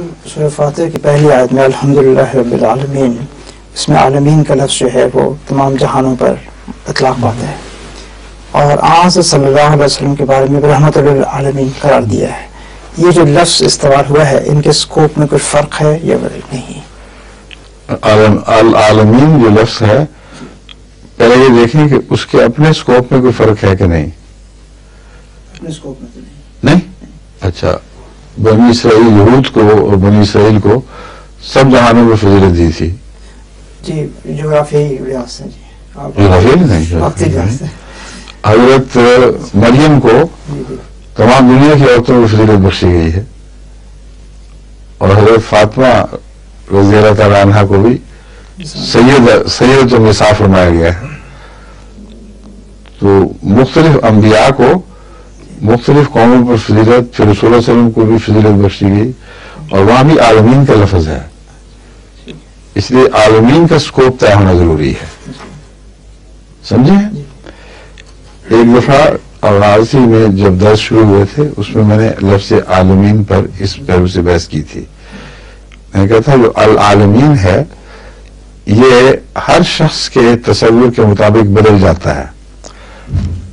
سورہ فاتحہ کی پہلی آیت میں الحمدللہ رب العالمین، اس میں عالمین کا لفظ جو ہے وہ تمام جہانوں پر اطلاق پاتا ہے، اور آن صلی اللہ علیہ وسلم کے بارے میں رحمت للعالمین قرار دیا ہے۔ یہ جو لفظ استعمال ہوا ہے، ان کے سکوپ میں کچھ فرق ہے یا نہیں؟ العالمین جو لفظ ہے، پہلے یہ دیکھیں کہ اس کے اپنے سکوپ میں کوئی فرق ہے کہ نہیں؟ اپنے سکوپ میں تو نہیں؟ اچھا، بنی اسرائیل یہود کو اور بنی اسرائیل کو سب جہانوں میں فضیلت دی تھی۔ جی، جغرافیائی لحاظ سے جی جغرافیائی نہیں، حضرت مریم کو تمام دنیا کی عورتوں کو فضیلت بخشی گئی ہے، اور حضرت فاطمہ رضی اللہ تعالیٰ عنہ کو بھی سید النساء فرمایا گیا ہے۔ تو مختلف انبیاء کو مختلف قوموں پر فضیلت، پھر رسول اللہ علیہ وسلم کو بھی فضیلت بخشی گئی، اور وہاں بھی عالمین کا لفظ ہے، اس لیے عالمین کا سکوپ طے ہونا ضروری ہے، سمجھے؟ ایک دفعہ الغازی میں جب درس شروع ہوئے تھے، اس میں میں نے لفظ عالمین پر اس پہلو سے بحث کی تھی۔ میں نے کہا تھا جو العالمین ہے یہ ہر شخص کے تصور کے مطابق بدل جاتا ہے،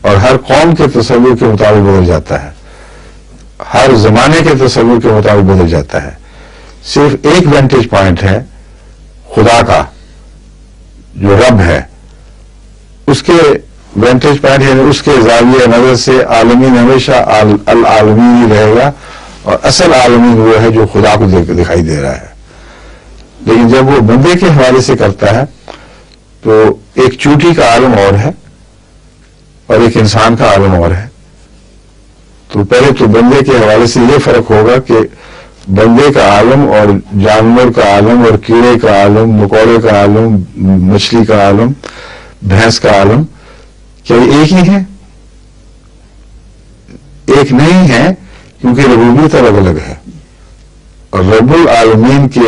اور ہر قوم کے تصور کے مطابق بدل جاتا ہے، ہر زمانے کے تصور کے مطابق بدل جاتا ہے۔ صرف ایک وینٹیج پوائنٹ ہے خدا کا جو رب ہے، اس کے وینٹیج پوائنٹ یعنی اس کے زاویہ نظر سے عالمین ہمیشہ العالمین ہی رہے گا، اور اصل عالمین وہ ہے جو خدا کو دکھائی دے رہا ہے۔ لیکن جب وہ بندے کے حوالے سے کرتا ہے تو ایک چوٹی کا عالم اور ہے اور ایک انسان کا عالم اور ہے۔ تو پہلے تو بندے کے حوالے سے یہ فرق ہوگا کہ بندے کا عالم اور جانور کا عالم اور کیڑے کا عالم، مکوڑے کا عالم، مچھلی کا عالم، بھینس کا عالم، کیا یہ ایک ہی ہے؟ ایک نہیں ہے، کیونکہ ربوبیت الگ الگ ہے، اور رب العالمین کے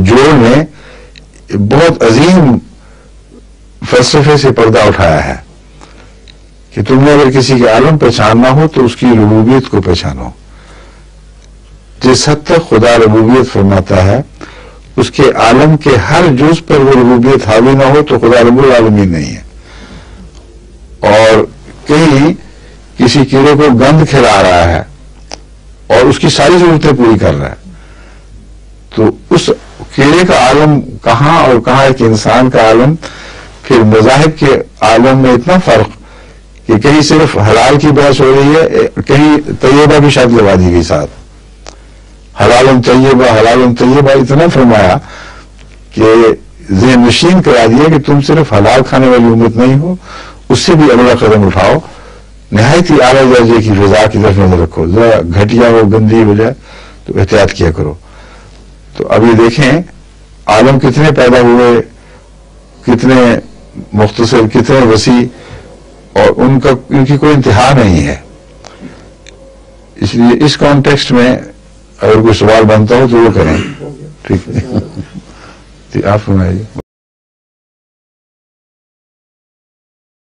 جوڑ نے بہت عظیم فلسفے سے پردہ اٹھایا ہے کہ تم نے اگر کسی کے عالم پہچاننا ہو تو اس کی ربوبیت کو پہچانو۔ جس حد تک خدا ربوبیت فرماتا ہے، اس کے عالم کے ہر جز پر وہ ربوبیت حاوی نہ ہو تو خدا رب العالمین نہیں ہے۔ اور کہیں کسی کیڑے کو گند کھلا رہا ہے اور اس کی ساری ضرورتیں پوری کر رہا ہے، تو اس کیڑے کا عالم کہاں اور کہاں ایک انسان کا عالم؟ پھر مذاہب کے عالم میں اتنا فرق کہ کہیں صرف حلال کی بحث ہو رہی ہے، کہیں طیبہ بھی شرط لگا دی گئی ساتھ، حلال طیبہ اتنا فرمایا کہ ذہن نشین کرا دیا کہ تم صرف حلال کھانے والی امت نہیں ہو، اس سے بھی اگلا قدم اٹھاؤ، نہایت ہی اعلیٰ درجے کی غذا کی طرف نظر رکھو، ذرا گھٹیا ہو گندی ہو جائے تو احتیاط کیا کرو۔ تو اب یہ دیکھیں عالم کتنے پیدا ہوئے، کتنے مختصر، کتنے وسیع، اور ان کی کوئی انتہا نہیں ہے۔ اس لیے اس کانٹیکسٹ میں اگر کوئی سوال بنتا ہو تو وہ کریں، ٹھیک ہے؟ آپ سنائیے۔